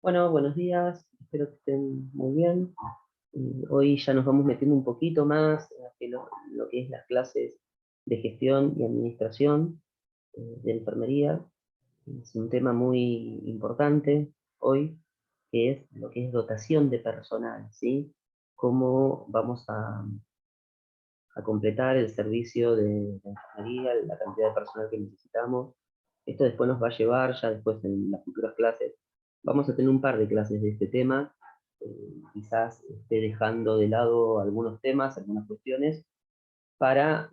Bueno, buenos días, espero que estén muy bien. Hoy ya nos vamos metiendo un poquito más en lo que es las clases de gestión y administración de enfermería. Es un tema muy importante hoy, que es lo que es dotación de personal, ¿sí? Cómo vamos a completar el servicio de enfermería, la cantidad de personal que necesitamos. Esto después nos va a llevar, ya después en las futuras clases, vamos a tener un par de clases de este tema. Quizás esté dejando de lado algunos temas, algunas cuestiones, para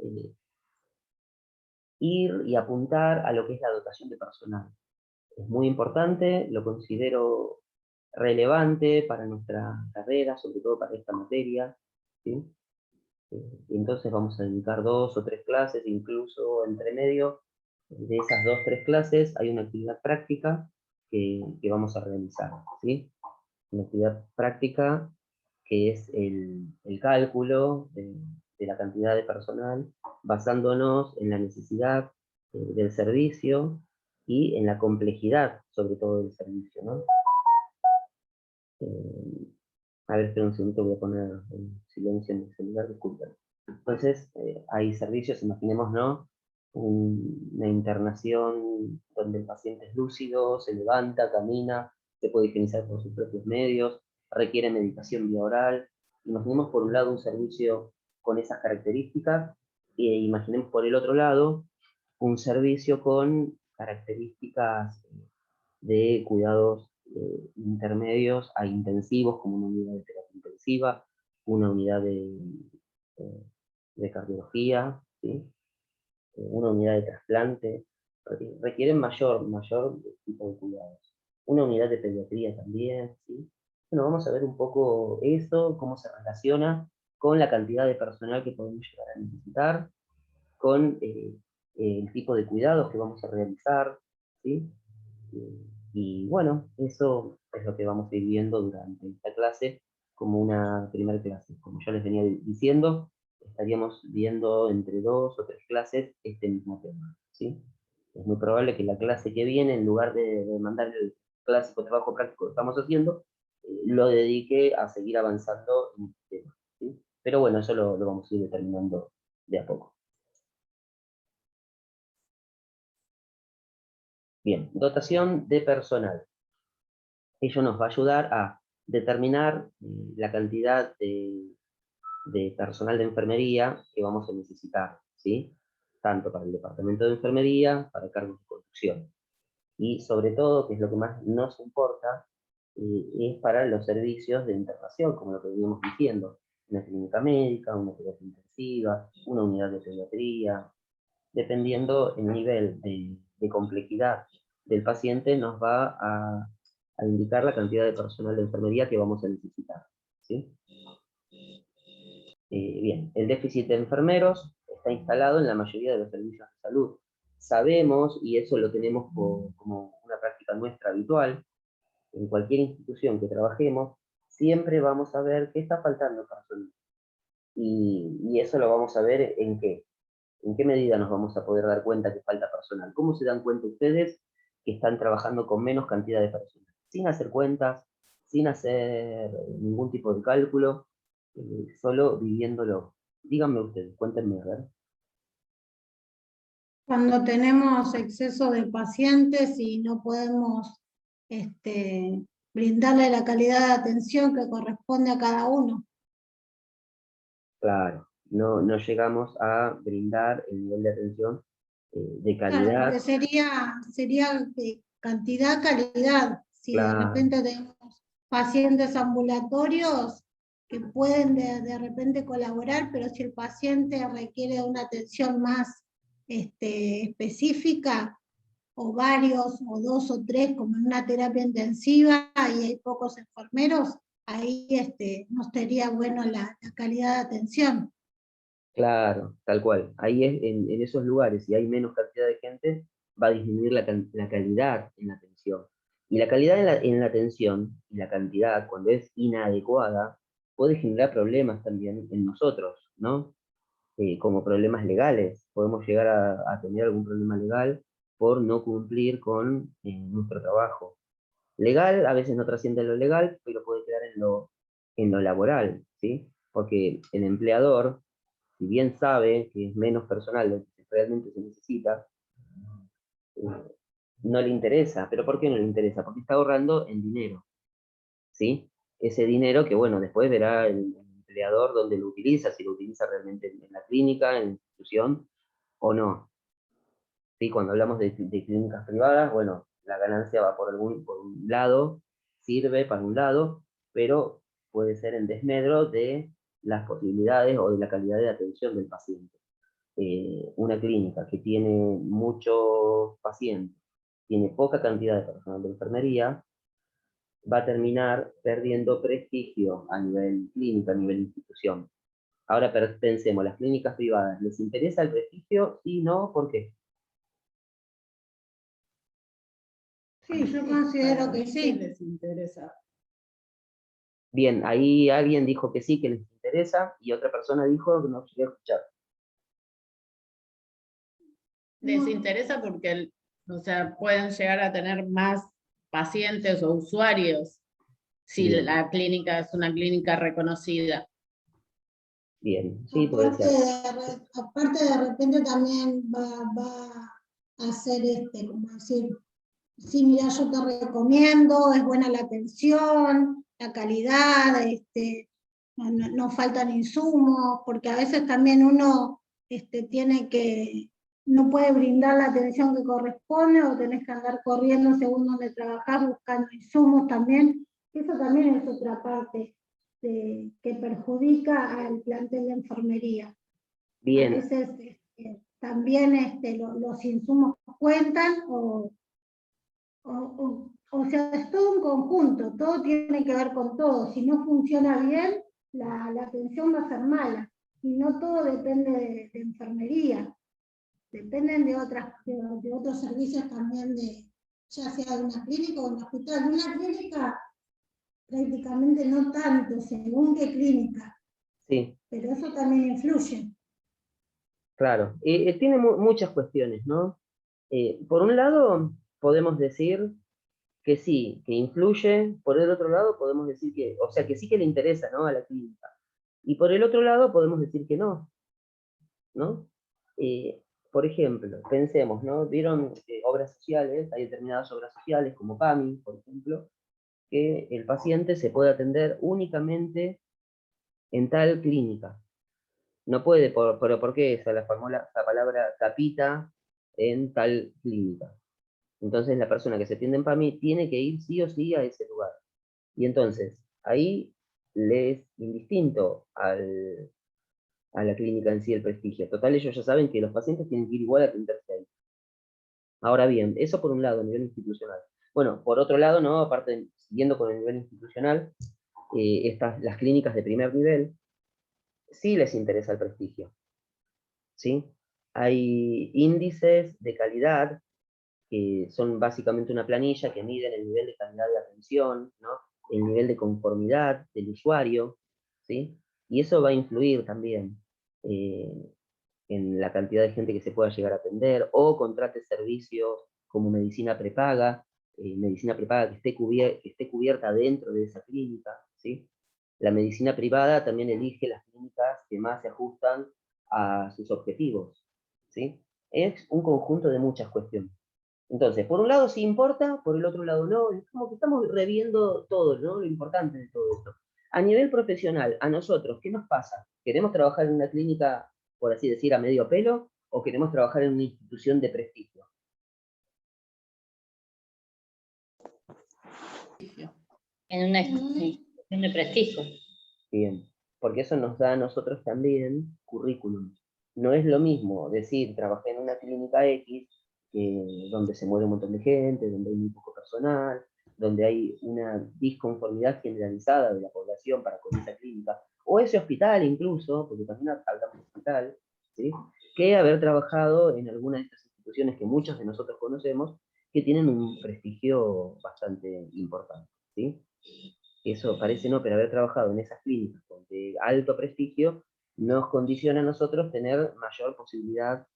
ir y apuntar a lo que es la dotación de personal. Es muy importante, lo considero relevante para nuestra carrera, sobre todo para esta materia, ¿sí? Y entonces vamos a dedicar 2 o 3 clases, incluso entre medio de esas 2 o 3 clases hay una actividad práctica que vamos a realizar, ¿sí? Una actividad práctica que es el cálculo de la cantidad de personal basándonos en la necesidad del servicio y en la complejidad, sobre todo, del servicio, ¿no? Eh, a ver, espera un segundo, voy a poner en silencio en mi celular, disculpen. Entonces, hay servicios, imaginemos, ¿no? Una internación donde el paciente es lúcido, se levanta, camina, se puede higienizar por sus propios medios, requiere medicación vía oral. Imaginemos por un lado un servicio con esas características e imaginemos por el otro lado un servicio con características de cuidados intermedios a intensivos, como una unidad de terapia intensiva, una unidad eh, de cardiología, ¿sí? Una unidad de trasplante, requieren mayor tipo de cuidados. Una unidad de pediatría también, ¿sí? Bueno, vamos a ver un poco eso, cómo se relaciona con la cantidad de personal que podemos llegar a necesitar, con el tipo de cuidados que vamos a realizar, ¿sí? Y bueno, eso es lo que vamos a ir viendo durante esta clase como una primera clase. Como ya les venía diciendo, estaríamos viendo entre 2 o 3 clases este mismo tema, ¿sí? Es muy probable que la clase que viene, en lugar de mandar el clásico trabajo práctico que estamos haciendo, lo dedique a seguir avanzando en este tema, ¿sí? Pero bueno, eso lo vamos a ir determinando de a poco. Bien, dotación de personal. Ello nos va a ayudar a determinar la cantidad de personal de enfermería que vamos a necesitar, ¿sí? Tanto para el departamento de enfermería, para cargos de conducción. Y sobre todo, que es lo que más nos importa, es para los servicios de internación, como lo que veníamos diciendo. Una clínica médica, una terapia intensiva, una unidad de pediatría. Dependiendo el nivel de complejidad del paciente, nos va a indicar la cantidad de personal de enfermería que vamos a necesitar, ¿sí? Bien, el déficit de enfermeros está instalado en la mayoría de los servicios de salud. Sabemos, y eso lo tenemos como una práctica nuestra habitual, en cualquier institución que trabajemos, siempre vamos a ver que está faltando personal. Y eso lo vamos a ver en qué. ¿En qué medida nos vamos a poder dar cuenta que falta personal? ¿Cómo se dan cuenta ustedes que están trabajando con menos cantidad de personas? Sin hacer cuentas, sin hacer ningún tipo de cálculo, solo viviéndolo. Díganme ustedes, cuéntenme, a ver. Cuando tenemos exceso de pacientes y no podemos brindarle la calidad de atención que corresponde a cada uno. Claro, no llegamos a brindar el nivel de atención de Claro, calidad. porque sería de cantidad, calidad. Si de Claro, repente tenemos pacientes ambulatorios que pueden de repente colaborar, pero si el paciente requiere de una atención más específica, o varios, o 2 o 3, como en una terapia intensiva, y hay pocos enfermeros, ahí no estaría bueno la calidad de atención. claro, tal cual. Ahí es, en esos lugares, si hay menos cantidad de gente, va a disminuir la calidad en la atención. Y la calidad en la atención y la cantidad, cuando es inadecuada, puede generar problemas también en nosotros, ¿no? Como problemas legales. Podemos llegar a tener algún problema legal por no cumplir con nuestro trabajo. legal a veces no trasciende lo legal, pero puede quedar en lo laboral, ¿sí? Porque el empleador, si bien sabe que es menos personal de lo que realmente se necesita, no le interesa. ¿Pero por qué no le interesa? Porque está ahorrando en dinero, ¿sí? Ese dinero que, bueno, después verá el empleador dónde lo utiliza, si lo utiliza realmente en la clínica, en la institución, o no. ¿Sí? Cuando hablamos de clínicas privadas, bueno, la ganancia va por un lado, sirve para un lado, pero puede ser en desmedro de las posibilidades o de la calidad de atención del paciente. Una clínica que tiene muchos pacientes, tiene poca cantidad de personal de enfermería, va a terminar perdiendo prestigio a nivel clínica, a nivel institución. Ahora pensemos, las clínicas privadas, ¿les interesa el prestigio? Sí, no, ¿por qué? Sí, yo considero que sí. Les interesa. Bien, ahí alguien dijo que sí, que les interesa, y otra persona dijo que no quería escuchar. Les interesa porque, o sea, pueden llegar a tener más pacientes o usuarios si Bien. la clínica es una clínica reconocida. Bien, sí, puede ser. Aparte de repente también va a hacer como decir, sí, mira, yo te recomiendo, es buena la atención, la calidad, no faltan insumos, porque a veces también uno tiene que, no puede brindar la atención que corresponde o tenés que andar corriendo según donde trabajás buscando insumos también. Eso también es otra parte que perjudica al plantel de enfermería. A Bien, veces también los insumos cuentan o sea, es todo un conjunto, todo tiene que ver con todo. Si no funciona bien, la atención va a ser mala. Y no todo depende de enfermería, dependen de otros servicios también, ya sea de una clínica o un hospital. De una clínica prácticamente no tanto, según qué clínica, sí, pero eso también influye. claro. Tiene muchas cuestiones, ¿no? Por un lado, podemos decir que sí, que influye. Por el otro lado, podemos decir que, o sea, que sí que le interesa, ¿no? A la clínica. Y por el otro lado, podemos decir que no, ¿no? Por ejemplo, pensemos, ¿no? ¿Vieron obras sociales? Hay determinadas obras sociales, como PAMI, por ejemplo, que el paciente se puede atender únicamente en tal clínica. No puede, pero ¿por qué esa palabra capita en tal clínica? Entonces la persona que se atiende en PAMI tiene que ir sí o sí a ese lugar. Y entonces, ahí le es indistinto a la clínica en sí el prestigio. Total, ellos ya saben que los pacientes tienen que ir igual a atenderse ahí. Ahora bien, eso por un lado, a nivel institucional. Bueno, por otro lado, ¿no? Aparte, siguiendo con el nivel institucional, las clínicas de primer nivel sí les interesa el prestigio, ¿sí? Hay índices de calidad que son básicamente una planilla que miden el nivel de calidad de atención, ¿no? El nivel de conformidad del usuario, ¿sí? Y eso va a influir también en la cantidad de gente que se pueda llegar a atender, o contrate servicios como medicina prepaga que esté cubierta dentro de esa clínica, ¿sí? La medicina privada también elige las clínicas que más se ajustan a sus objetivos, ¿sí? Es un conjunto de muchas cuestiones. Entonces, por un lado sí importa, por el otro lado no, es como que estamos reviendo todo, ¿no? Lo importante de todo esto. A nivel profesional, a nosotros, ¿qué nos pasa? ¿Queremos trabajar en una clínica, por así decir, a medio pelo, o queremos trabajar en una institución de prestigio? En una institución de prestigio. Bien, porque eso nos da a nosotros también currículum. No es lo mismo decir, trabajé en una clínica X, donde se muere un montón de gente, donde hay muy poco personal, donde hay una disconformidad generalizada de la población para con esa clínica, o ese hospital incluso, porque también hablamos de hospital, ¿sí? Que haber trabajado en alguna de estas instituciones que muchos de nosotros conocemos, que tienen un prestigio bastante importante, ¿sí? Eso parece no, pero haber trabajado en esas clínicas de alto prestigio nos condiciona a nosotros tener mayor posibilidad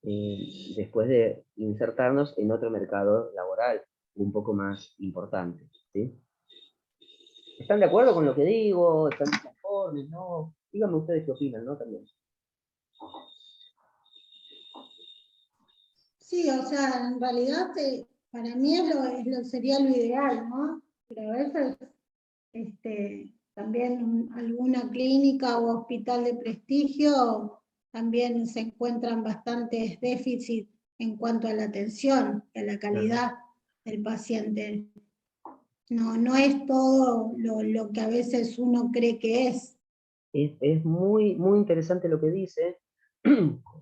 después de insertarnos en otro mercado laboral. un poco más importante, ¿sí? ¿Están de acuerdo con lo que digo? ¿Están conformes? ¿No? Díganme ustedes qué opinan, ¿no? También. Sí, o sea, en realidad para mí sería lo ideal, ¿no? Pero a veces también alguna clínica o hospital de prestigio también se encuentran bastantes déficits en cuanto a la atención y a la calidad del paciente. No es todo lo que a veces uno cree que es. Es muy, muy interesante lo que dice.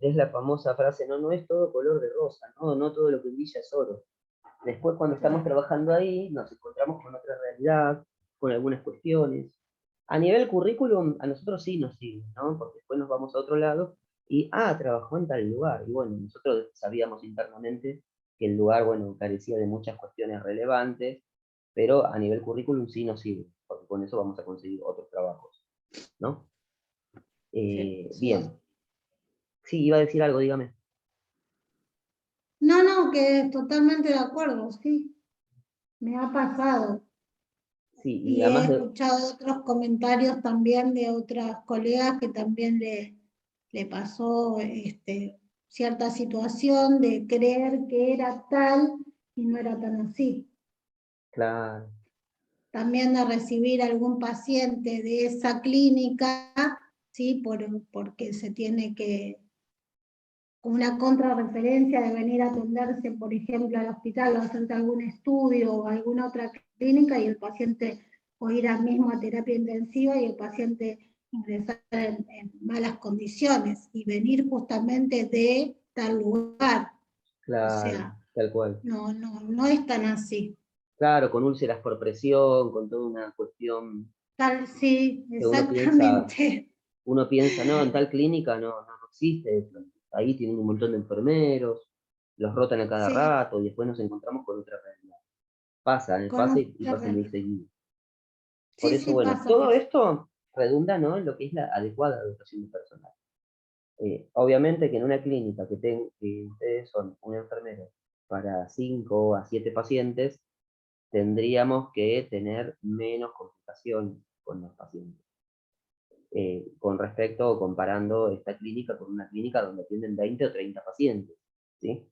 Es la famosa frase, no es todo color de rosa, no todo lo que brilla es oro. Después, cuando estamos trabajando ahí, nos encontramos con otra realidad, con algunas cuestiones. A nivel currículum, a nosotros sí nos sirve, ¿no? Porque después nos vamos a otro lado y, trabajó en tal lugar. Y bueno, nosotros sabíamos internamente que el lugar, bueno, carecía de muchas cuestiones relevantes, pero a nivel currículum sí nos sirve, porque con eso vamos a conseguir otros trabajos, ¿no? Sí. Bien. Sí, iba a decir algo, dígame. No, que totalmente de acuerdo, sí. Me ha pasado. Sí, y Y he además de, escuchado otros comentarios también de otras colegas que también le pasó cierta situación de creer que era tal y no era tan así. claro, También de recibir algún paciente de esa clínica, ¿sí? Porque se tiene que, como una contrarreferencia de venir a atenderse, por ejemplo, al hospital o hacerse algún estudio o alguna otra clínica y el paciente, o ir al mismo a terapia intensiva y el paciente ingresar en malas condiciones y venir justamente de tal lugar. O claro, sea, tal cual. no es tan así. Claro, con úlceras por presión, con toda una cuestión Tal, sí, que exactamente. uno piensa, no, en tal clínica no existe eso. Ahí tienen un montón de enfermeros, los rotan a cada Sí, rato y después nos encontramos con otra realidad. con Pasa y otra pasa muy realidad. seguido. Por Sí, eso, sí, bueno, pasa. todo esto redunda, ¿no?, en lo que es la adecuada dotación de personal. Obviamente que en una clínica que ustedes son un enfermero para 5 a 7 pacientes, tendríamos que tener menos complicaciones con los pacientes. Con respecto o comparando esta clínica con una clínica donde atienden 20 o 30 pacientes, ¿sí?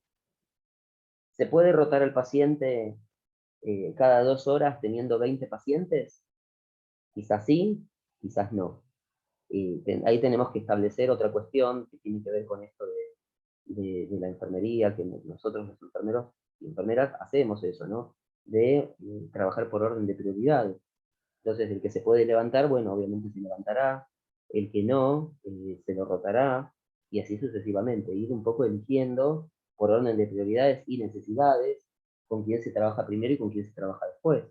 ¿Se puede rotar al paciente cada 2 horas teniendo 20 pacientes? Quizás sí, quizás no. Ahí tenemos que establecer otra cuestión que tiene que ver con esto de la enfermería, que nosotros los enfermeros y enfermeras hacemos eso, ¿no? De trabajar por orden de prioridades. Entonces, el que se puede levantar, bueno, obviamente se levantará, el que no, se lo rotará, y así sucesivamente, ir un poco eligiendo por orden de prioridades y necesidades con quién se trabaja primero y con quién se trabaja después.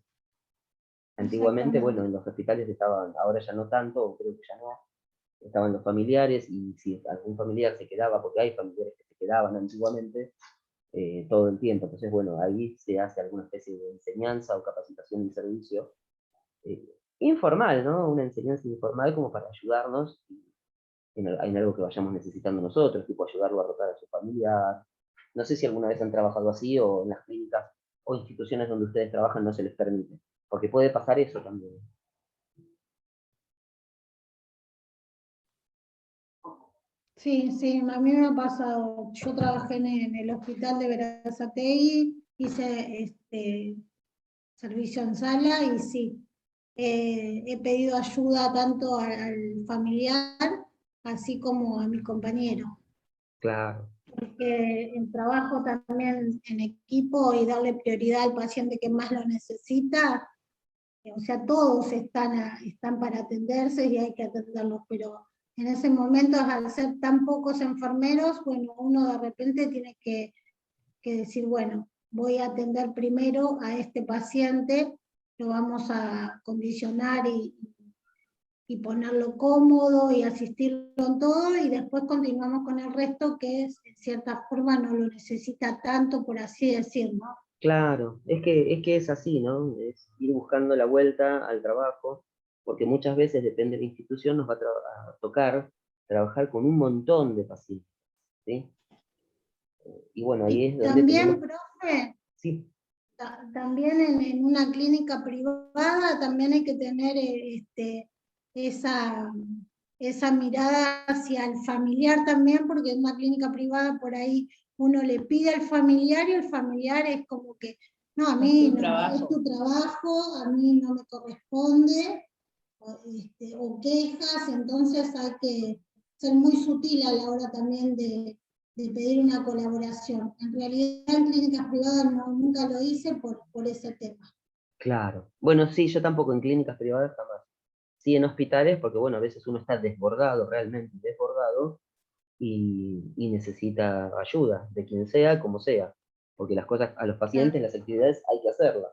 Antiguamente, bueno, Exactamente. en los hospitales estaban, ahora ya no tanto, o creo que ya no, estaban los familiares, y si algún familiar se quedaba, porque hay familiares que se quedaban antiguamente, todo el tiempo. Entonces, bueno, ahí se hace alguna especie de enseñanza o capacitación en servicio eh, informal, ¿no? Una enseñanza informal como para ayudarnos en algo que vayamos necesitando nosotros, tipo ayudarlo a rotar a su familiar. No sé si alguna vez han trabajado así o en las clínicas o instituciones donde ustedes trabajan no se les permite, porque puede pasar eso también. Sí, sí, a mí me ha pasado. Yo trabajé en el hospital de Berazategui, hice servicio en sala y sí, he pedido ayuda tanto al familiar así como a mi compañero, Claro, porque el trabajo también en equipo y darle prioridad al paciente que más lo necesita, o sea, todos están para atenderse y hay que atenderlos, pero en ese momento, al ser tan pocos enfermeros, bueno, uno de repente tiene que decir, bueno, voy a atender primero a este paciente, lo vamos a condicionar y ponerlo cómodo y asistirlo en todo, y después continuamos con el resto que es, en cierta forma no lo necesita tanto, por así decirlo. claro, es que es así, ¿no? Es ir buscando la vuelta al trabajo, porque muchas veces, depende de la institución, nos va a tocar trabajar con un montón de pacientes, ¿sí? Y bueno, ahí Y es donde también, tenemos, profe, sí, también en una clínica privada también hay que tener esa mirada hacia el familiar también, porque en una clínica privada por ahí uno le pide al familiar y el familiar es como que, no, a mí no, es tu trabajo, a mí no me corresponde, o quejas, entonces hay que ser muy sutil a la hora también de pedir una colaboración. En realidad en clínicas privadas nunca lo hice por ese tema. Claro. Bueno, sí, yo tampoco en clínicas privadas jamás. Sí en hospitales, porque bueno, a veces uno está desbordado, realmente desbordado, y necesita ayuda, de quien sea, como sea. Porque las cosas, a los pacientes, las actividades hay que hacerlas.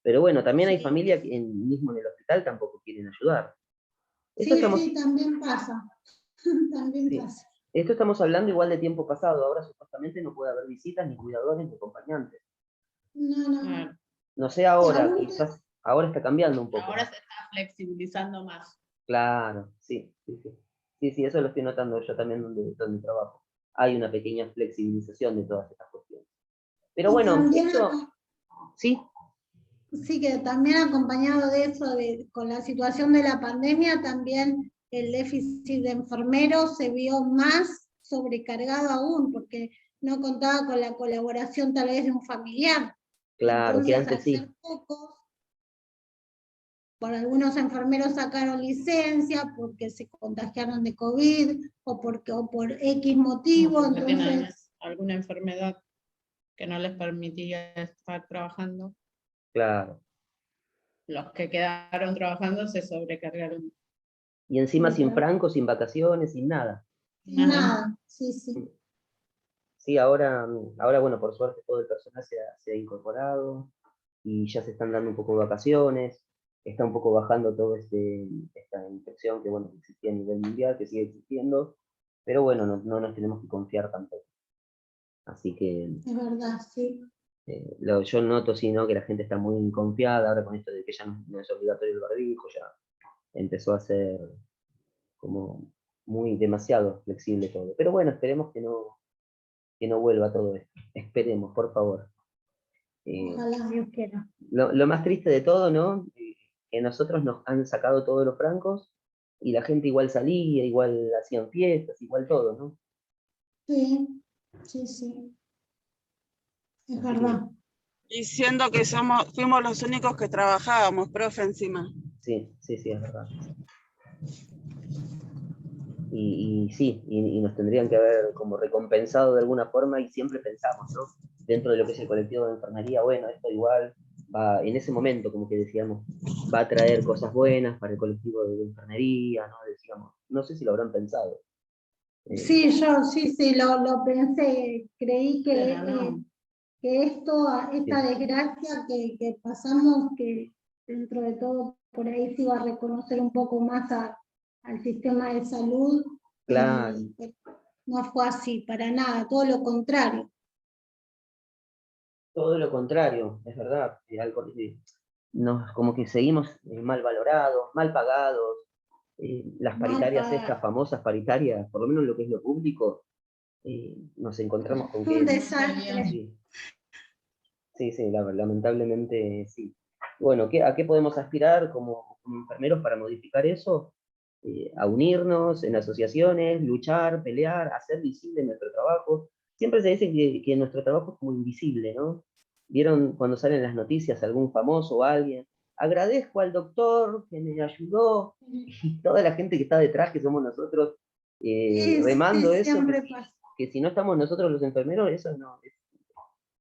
Pero bueno, también hay Sí. familias que mismo en el hospital tampoco quieren ayudar. Esto Sí, estamos, sí, también pasa. También sí. pasa. Esto estamos hablando igual de tiempo pasado. Ahora supuestamente no puede haber visitas, ni cuidadores, ni acompañantes. No, no. Claro. No sé ahora, Aún quizás ahora está cambiando un poco. Ahora se está flexibilizando más. Claro, sí, sí, sí. Sí, sí, eso lo estoy notando yo también donde trabajo. Hay una pequeña flexibilización de todas estas cuestiones. Pero y bueno, también esto, sí, sí, que también acompañado de eso, con la situación de la pandemia, también el déficit de enfermeros se vio más sobrecargado aún, porque no contaba con la colaboración tal vez de un familiar. claro, que Entonces, antes al sí, ser pocos, por algunos enfermeros sacaron licencia porque se contagiaron de COVID o por X motivo, Porque tienen entonces... alguna enfermedad que no les permitía estar trabajando. claro. Los que quedaron trabajando se sobrecargaron. Y encima sin francos, sin vacaciones, sin nada. Nada, sí, sí. Sí, ahora bueno, por suerte todo el personal se ha incorporado y ya se están dando un poco de vacaciones, está un poco bajando toda esta infección que, bueno, existía a nivel mundial, que sigue existiendo, pero bueno, no nos tenemos que confiar tampoco. Así que Es verdad, sí. yo noto, sí, ¿no? Que la gente está muy confiada ahora con esto de que ya no es obligatorio el barbijo, ya empezó a ser como muy demasiado flexible todo. Pero bueno, esperemos que no vuelva todo esto. Esperemos, por favor. Ojalá Dios quiera. Lo más triste de todo, ¿no? Que nosotros nos han sacado todos los francos y la gente igual salía, igual hacían fiestas, igual todo, ¿no? Sí, sí, sí. Es Así verdad. que, Diciendo que fuimos los únicos que trabajábamos, profe, encima. sí, sí, sí, es verdad. Y sí, y nos tendrían que haber como recompensado de alguna forma y siempre pensamos, ¿no? Dentro de lo que es el colectivo de enfermería, bueno, esto igual va, en ese momento, como que decíamos, va a traer cosas buenas para el colectivo de enfermería, ¿no? Decíamos, no sé si lo habrán pensado. Sí, yo sí, lo pensé. Creí Pero no. que esta Sí, desgracia que pasamos, que dentro de todo por ahí se iba a reconocer un poco más al sistema de salud, claro. y no fue así, para nada, todo lo contrario. Todo lo contrario, es verdad. Como que seguimos mal valorados, mal pagados. Las Mal paritarias, estas pagado. famosas paritarias, por lo menos en lo que es lo público, nos encontramos con Un que desastre. sí, sí, sí, lamentablemente sí. Bueno, ¿a qué podemos aspirar como enfermeros para modificar eso? A unirnos en asociaciones, luchar, pelear, hacer visible nuestro trabajo. Siempre se dice que nuestro trabajo es como invisible, ¿no? ¿Vieron cuando salen las noticias algún famoso o alguien? Agradezco al doctor que me ayudó y toda la gente que está detrás, que somos nosotros, Sí, remando sí, eso, siempre pasa. que si no estamos nosotros los enfermeros, eso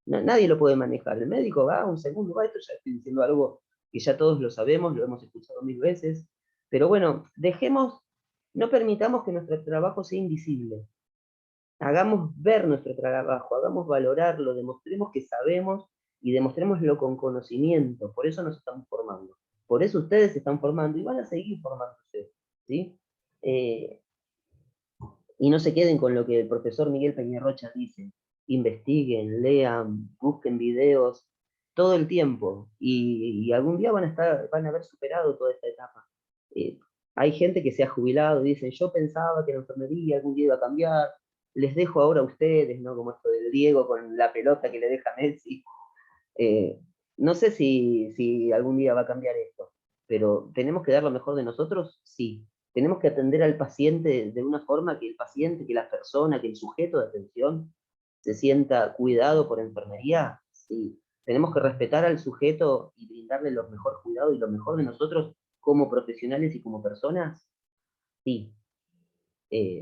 nadie lo puede manejar. El médico va, un segundo va, esto ya estoy diciendo algo que ya todos lo sabemos, lo hemos escuchado 1000 veces, pero bueno, no permitamos que nuestro trabajo sea invisible. Hagamos ver nuestro trabajo, hagamos valorarlo, demostremos que sabemos y demostrémoslo con conocimiento. Por eso nos estamos formando. Por eso ustedes se están formando y van a seguir formándose, ¿sí? Y no se queden con lo que el profesor Miguel Peñarrocha dice. Investiguen, lean, busquen videos todo el tiempo y algún día van a haber superado toda esta etapa. Hay gente que se ha jubilado y dicen, yo pensaba que la enfermería algún día iba a cambiar, les dejo ahora a ustedes, ¿no? Como esto del Diego con la pelota que le deja Messi. No sé si algún día va a cambiar esto, pero ¿tenemos que dar lo mejor de nosotros? Sí. ¿Tenemos que atender al paciente de una forma que el paciente, que la persona, que el sujeto de atención se sienta cuidado por enfermería? Sí. ¿Tenemos que respetar al sujeto y brindarle los mejores cuidados y lo mejor de nosotros como profesionales y como personas? Sí.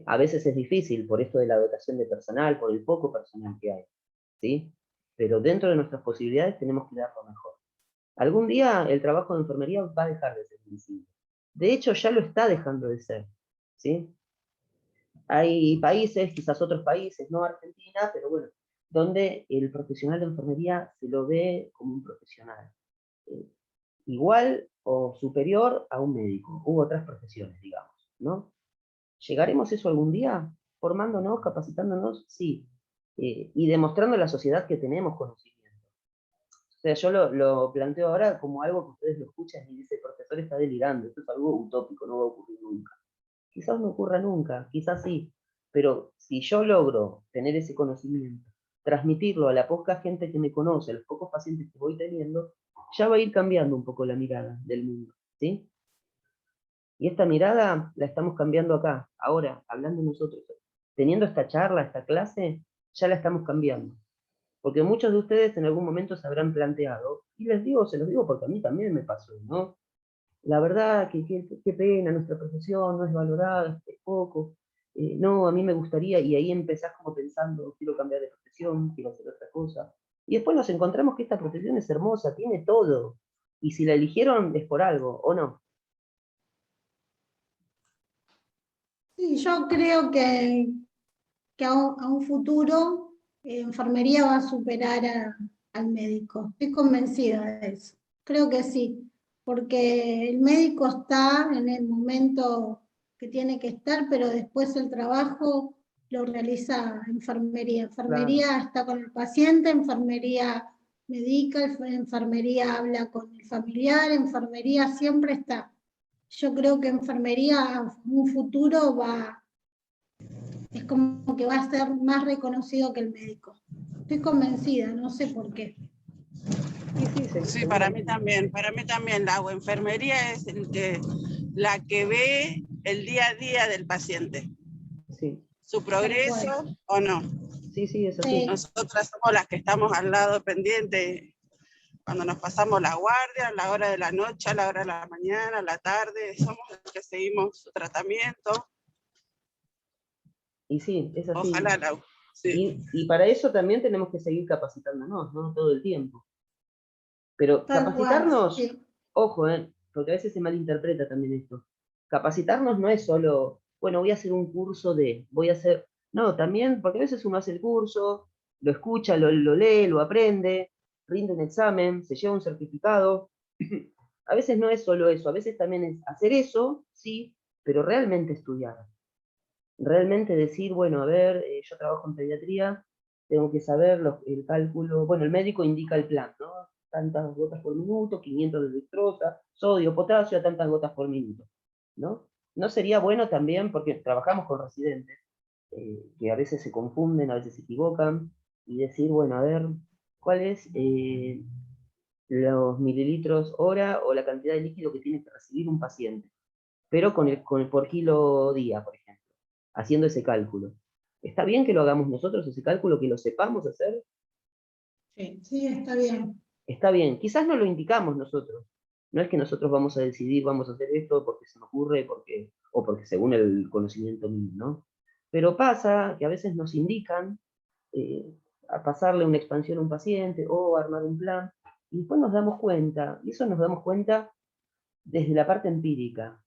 A veces es difícil por esto de la dotación de personal, por el poco personal que hay, ¿sí? Pero dentro de nuestras posibilidades tenemos que dar lo mejor. Algún día el trabajo de enfermería va a dejar de ser invisible. De hecho, ya lo está dejando de ser, ¿sí? Hay países, quizás otros países, no Argentina, pero bueno, donde el profesional de enfermería se lo ve como un profesional eh, igual o superior a un médico, u otras profesiones, digamos, ¿no? ¿Llegaremos a eso algún día? Formándonos, capacitándonos, sí. Y demostrando a la sociedad que tenemos conocimiento. O sea, yo lo planteo ahora como algo que ustedes lo escuchan y dicen, el profesor está delirando, esto es algo utópico, no va a ocurrir nunca. Quizás no ocurra nunca, quizás sí, pero si yo logro tener ese conocimiento, transmitirlo a la poca gente que me conoce, a los pocos pacientes que voy teniendo, ya va a ir cambiando un poco la mirada del mundo, ¿sí? Y esta mirada la estamos cambiando acá, ahora, hablando nosotros. Teniendo esta charla, esta clase, ya la estamos cambiando. Porque muchos de ustedes en algún momento se habrán planteado, y les digo, se los digo porque a mí también me pasó, ¿no? La verdad que qué pena, nuestra profesión no es valorada, es poco. No, a mí me gustaría, y ahí empezás como pensando, quiero cambiar de profesión, quiero hacer otra cosa. Y después nos encontramos que esta profesión es hermosa, tiene todo. Y si la eligieron es por algo, ¿o no? Sí, yo creo que a un futuro enfermería va a superar al médico. Estoy convencida de eso. Creo que sí, porque el médico está en el momento que tiene que estar, pero después el trabajo lo realiza enfermería. Claro. Enfermería está con el paciente, enfermería medica, enfermería habla con el familiar, enfermería siempre está. Yo creo que enfermería en un futuro es como que va a ser más reconocido que el médico. Estoy convencida, no sé por qué. Sí, para mí también la enfermería es la que ve el día a día del paciente, Sí, su progreso o no. sí, es así. Sí. Nosotras somos las que estamos al lado pendiente cuando nos pasamos la guardia, a la hora de la noche, a la hora de la mañana, a la tarde, somos las que seguimos su tratamiento. Y sí, es así. Ojalá, sí. Y para eso también tenemos que seguir capacitándonos, ¿no? Todo el tiempo. Pero Tal capacitarnos, cual, sí. ojo, porque a veces se malinterpreta también esto. Capacitarnos no es solo, bueno, voy a hacer un curso voy a hacer, no, también, porque a veces uno hace el curso, lo escucha, lo lee, lo aprende, rinde un examen, se lleva un certificado. A veces no es solo eso, a veces también es hacer eso, sí, pero realmente estudiar. Realmente decir, bueno, a ver, yo trabajo en pediatría, tengo que saber el cálculo, bueno, el médico indica el plan, ¿no? Tantas gotas por minuto, 500 de dextrosa, sodio, potasio, a tantas gotas por minuto, ¿no? ¿No sería bueno también, porque trabajamos con residentes, que a veces se confunden, a veces se equivocan, y decir, bueno, a ver, ¿cuál es los mililitros hora o la cantidad de líquido que tiene que recibir un paciente? Pero con el por kilo día, por ejemplo, haciendo ese cálculo. ¿Está bien que lo hagamos nosotros, ese cálculo, que lo sepamos hacer? Sí, está bien. Está bien, quizás no lo indicamos nosotros. No es que nosotros vamos a decidir, vamos a hacer esto porque se me ocurre, o porque según el conocimiento mío, ¿no? Pero pasa que a veces nos indican a pasarle una expansión a un paciente o armar un plan, y después nos damos cuenta, y eso nos damos cuenta desde la parte empírica.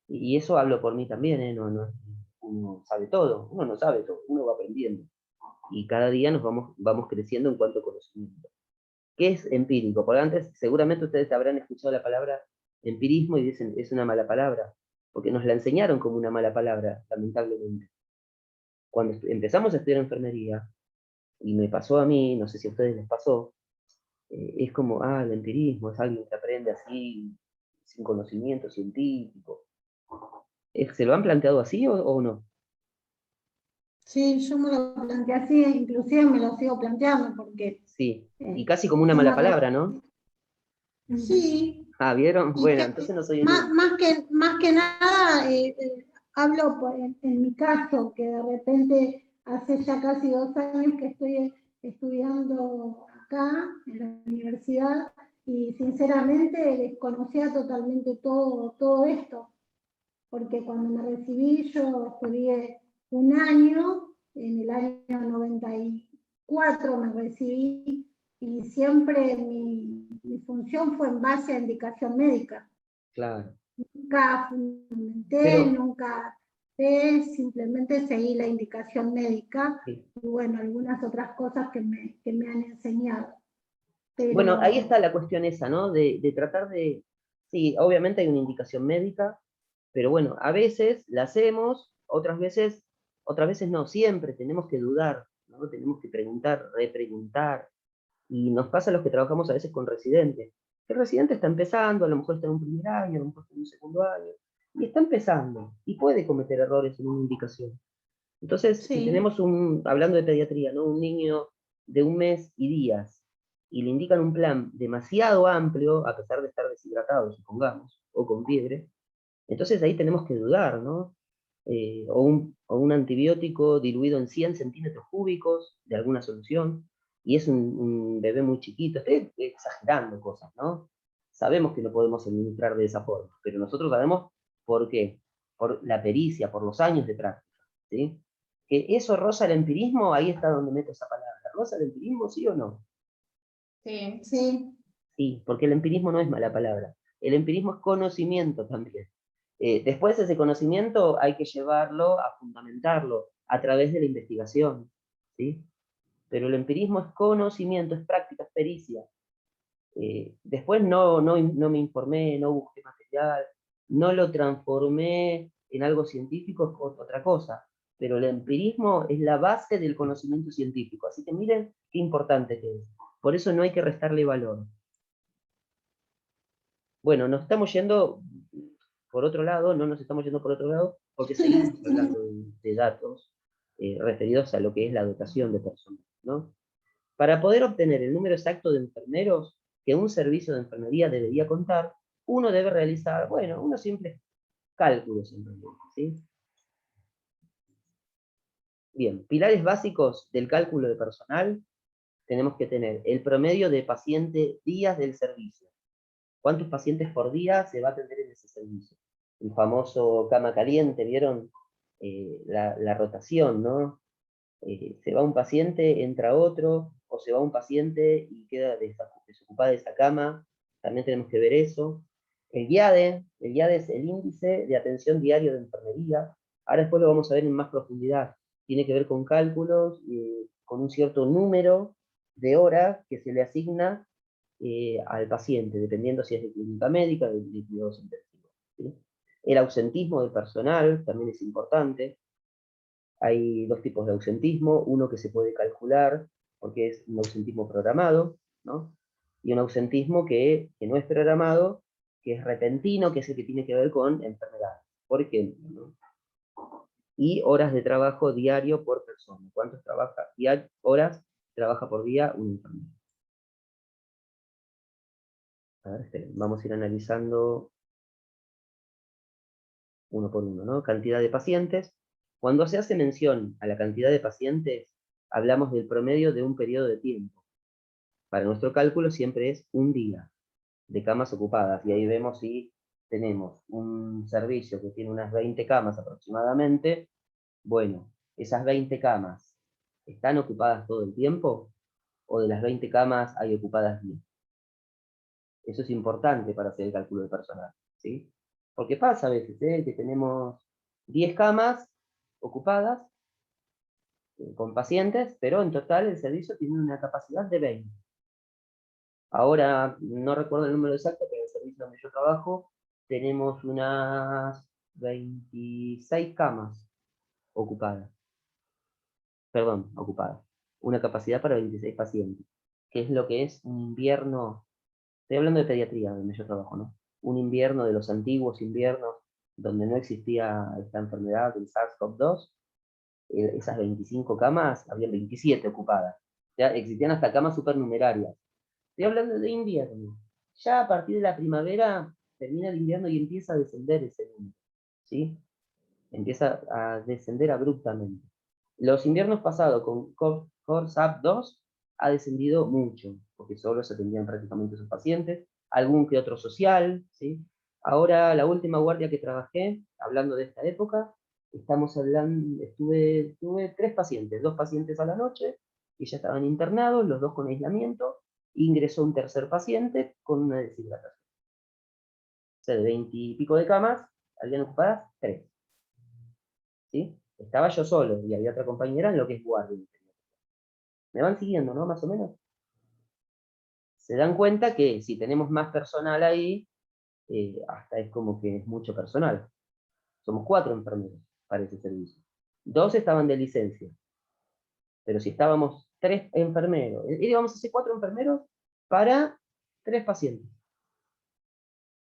Y eso hablo por mí también, ¿eh? No, uno sabe todo, uno no sabe todo, uno va aprendiendo. Y cada día vamos creciendo en cuanto a conocimiento. ¿Qué es empírico? Porque antes seguramente ustedes habrán escuchado la palabra empirismo y dicen, es una mala palabra, porque nos la enseñaron como una mala palabra, lamentablemente. Cuando empezamos a estudiar enfermería, y me pasó a mí, no sé si a ustedes les pasó, es como, el empirismo es alguien que aprende así, sin conocimiento científico. ¿Se lo han planteado así o no? Sí, yo me lo planteé así, inclusive me lo sigo planteando porque Sí, y casi como una yo mala me palabra, ¿no? sí, Ah, ¿vieron? y Bueno, que entonces no soy el más, único. más que nada hablo en mi caso, que de repente hace ya casi 2 años que estoy estudiando acá en la universidad y sinceramente desconocía totalmente todo esto, porque cuando me recibí yo estudié un año, en el año 94 me recibí y siempre mi función fue en base a indicación médica. Claro. Nunca fundamenté, Pero, nunca simplemente seguí la indicación médica sí. y bueno, algunas otras cosas que me han enseñado. Bueno, ahí Pero está la cuestión esa, ¿no? De tratar de, sí, obviamente hay una indicación médica, pero bueno, a veces la hacemos, otras veces no, siempre tenemos que dudar, ¿no? Tenemos que preguntar, repreguntar, y nos pasa a los que trabajamos a veces con residentes. El residente está empezando, a lo mejor está en un primer año, a lo mejor está en un segundo año, y está empezando, y puede cometer errores en una indicación. Entonces, si sí, tenemos hablando de pediatría, ¿no? Un niño de 1 mes y días, y le indican un plan demasiado amplio, a pesar de estar deshidratado, supongamos, o con fiebre, entonces ahí tenemos que dudar, ¿no? O un antibiótico diluido en 100 centímetros cúbicos de alguna solución, y es un bebé muy chiquito, estoy exagerando cosas, ¿no? Sabemos que lo podemos administrar de esa forma, pero nosotros sabemos por qué, por la pericia, por los años de práctica, ¿sí? Que eso roza el empirismo, ahí está donde meto esa palabra. ¿Roza el empirismo, sí o no? Sí. sí, Sí, porque el empirismo no es mala palabra. El empirismo es conocimiento también. Después ese conocimiento hay que llevarlo a fundamentarlo a través de la investigación, ¿sí? Pero el empirismo es conocimiento, es práctica, es pericia. Después no me informé, no busqué material, no lo transformé en algo científico, es otra cosa. Pero el empirismo es la base del conocimiento científico. Así que miren qué importante que es. Por eso no hay que restarle valor. Bueno, nos estamos yendo por otro lado, no nos estamos yendo por otro lado, porque seguimos hablando de datos referidos a lo que es la dotación de personal, ¿no? Para poder obtener el número exacto de enfermeros que un servicio de enfermería debería contar, uno debe realizar, bueno, unos simples cálculos en realidad, ¿sí? Bien, pilares básicos del cálculo de personal, tenemos que tener el promedio de paciente días del servicio. ¿Cuántos pacientes por día se va a atender en ese servicio? El famoso cama caliente, ¿vieron? La rotación, ¿no? Se va un paciente, entra otro, o se va un paciente y queda desocupada esa cama, también tenemos que ver eso. El IADE es el índice de atención diario de enfermería, ahora después lo vamos a ver en más profundidad, tiene que ver con cálculos, con un cierto número de horas que se le asigna al paciente, dependiendo si es de clínica médica, de cuidados intensivos, ¿sí? El ausentismo del personal también es importante. Hay 2 tipos de ausentismo, uno que se puede calcular, porque es un ausentismo programado, ¿no? Y un ausentismo que no es programado, que es repentino, que es el que tiene que ver con enfermedades, por ejemplo, ¿no? Y horas de trabajo diario por persona. ¿Cuántas horas trabaja por día un enfermero? A ver, esperen, vamos a ir analizando uno por uno, ¿no? Cantidad de pacientes. Cuando se hace mención a la cantidad de pacientes, hablamos del promedio de un periodo de tiempo. Para nuestro cálculo siempre es un día de camas ocupadas, y ahí vemos si tenemos un servicio que tiene unas 20 camas aproximadamente. Bueno, esas 20 camas, ¿están ocupadas todo el tiempo? ¿O de las 20 camas hay ocupadas 10? Eso es importante para hacer el cálculo de personal, ¿sí? Porque pasa a veces, que tenemos 10 camas ocupadas con pacientes, pero en total el servicio tiene una capacidad de 20. Ahora no recuerdo el número exacto, pero en el servicio donde yo trabajo tenemos unas 26 camas ocupadas. Perdón, ocupadas. Una capacidad para 26 pacientes, que es lo que es un invierno. Estoy hablando de pediatría, donde yo trabajo, ¿no? Un invierno de los antiguos inviernos, donde no existía esta enfermedad, el SARS-CoV-2, esas 25 camas, habían 27 ocupadas. Ya existían hasta camas supernumerarias. Estoy hablando de invierno. Ya a partir de la primavera termina el invierno y empieza a descender ese número, ¿sí? Empieza a descender abruptamente. Los inviernos pasados con CORSAP 2 ha descendido mucho, porque solo se atendían prácticamente sus pacientes, algún que otro social, ¿sí? Ahora, la última guardia que trabajé, hablando de esta época, estamos hablando, tuve 3 pacientes, 2 pacientes a la noche, que ya estaban internados, los 2 con aislamiento, ingresó un tercer paciente con una deshidratación. O sea, de 20 y pico de camas, habían ocupadas 3. ¿Sí? Estaba yo solo y había otra compañera en lo que es guardia. ¿Me van siguiendo, no? Más o menos. Se dan cuenta que si tenemos más personal ahí, hasta es como que es mucho personal. Somos 4 enfermeros para ese servicio. 2 estaban de licencia. Pero si estábamos 3 enfermeros, íbamos a hacer 4 enfermeros para 3 pacientes.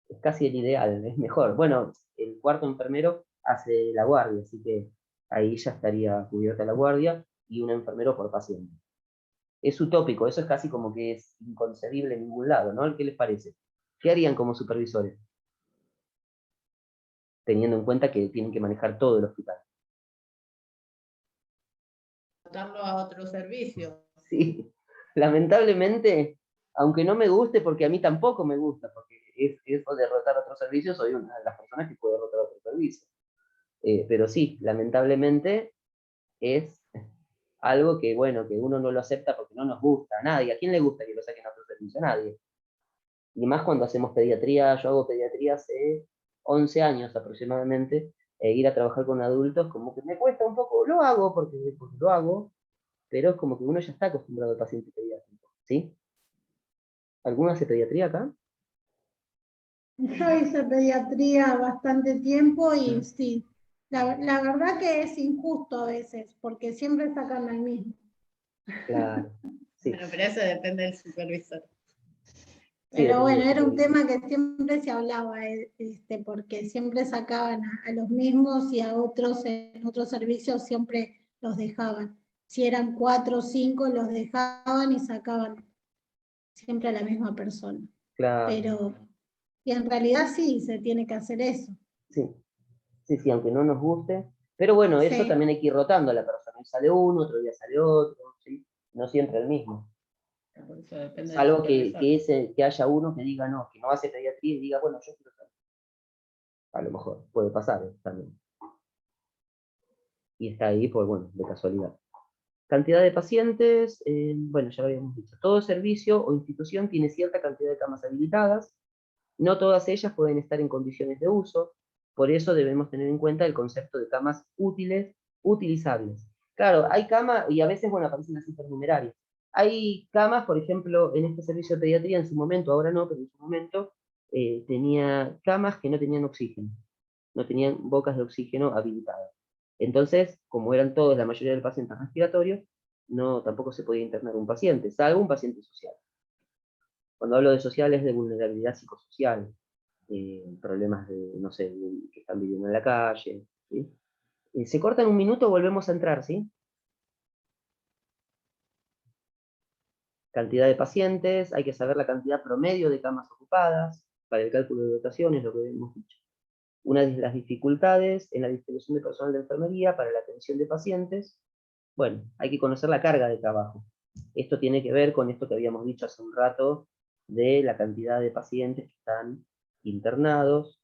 Es casi el ideal, es mejor. Bueno, el cuarto enfermero hace la guardia, así que ahí ya estaría cubierta la guardia y un enfermero por paciente. Es utópico, eso es casi como que es inconcebible en ningún lado, ¿no? ¿Qué les parece? ¿Qué harían como supervisores? Teniendo en cuenta que tienen que manejar todo el hospital. Adaptarlo a otro servicio. Sí, lamentablemente, aunque no me guste, porque a mí tampoco me gusta, porque eso de rotar a otro servicio, soy una de las personas que puede rotar a otro servicio. Pero sí, lamentablemente es algo que, bueno, que uno no lo acepta porque no nos gusta a nadie. ¿A quién le gusta que lo saquen a otro servicio? A nadie. Y más cuando hacemos pediatría, yo hago pediatría hace 11 años aproximadamente, ir a trabajar con adultos como que me cuesta un poco, lo hago porque lo hago, pero es como que uno ya está acostumbrado al paciente pediátrico, ¿sí? ¿Alguno hace pediatría acá? Yo hice pediatría bastante tiempo y sí, la verdad que es injusto a veces, porque siempre sacan al mismo. Claro, sí. Bueno, pero eso depende del supervisor. Sí, Pero depende bueno, del era un supervisor. tema que siempre se hablaba, porque siempre sacaban a los mismos y a otros en otros servicios siempre los dejaban. Si eran 4 o 5, los dejaban y sacaban siempre a la misma persona. Claro, Y en realidad sí, se tiene que hacer eso. sí, sí, aunque no nos guste. Pero bueno, eso Sí. también hay que ir rotando a la persona. Hoy sale uno, otro día sale otro, ¿sí? No siempre el mismo. Por eso depende del Salvo supervisor. que haya uno que diga no, que no hace pediatría y diga, bueno, yo quiero saber. A lo mejor puede pasar también. Y está ahí por, bueno, de casualidad. Cantidad de pacientes, bueno, ya lo habíamos dicho. Todo servicio o institución tiene cierta cantidad de camas habilitadas. No todas ellas pueden estar en condiciones de uso. Por eso debemos tener en cuenta el concepto de camas útiles, utilizables. Claro, hay camas, y a veces, bueno, aparecen las supernumerarias. Hay camas, por ejemplo, en este servicio de pediatría en su momento, ahora no, pero en su momento, tenía camas que no tenían oxígeno. No tenían bocas de oxígeno habilitadas. Entonces, como eran todos, la mayoría de pacientes respiratorios, no, tampoco se podía internar un paciente, salvo un paciente social. Cuando hablo de social es de vulnerabilidad psicosocial, problemas de, no sé, que están viviendo en la calle, ¿sí? Se corta en un minuto, volvemos a entrar, ¿sí? Cantidad de pacientes, hay que saber la cantidad promedio de camas ocupadas, para el cálculo de dotaciones, lo que hemos dicho. Una de las dificultades en la distribución de personal de enfermería para la atención de pacientes, bueno, hay que conocer la carga de trabajo. Esto tiene que ver con esto que habíamos dicho hace un rato, de la cantidad de pacientes que están internados,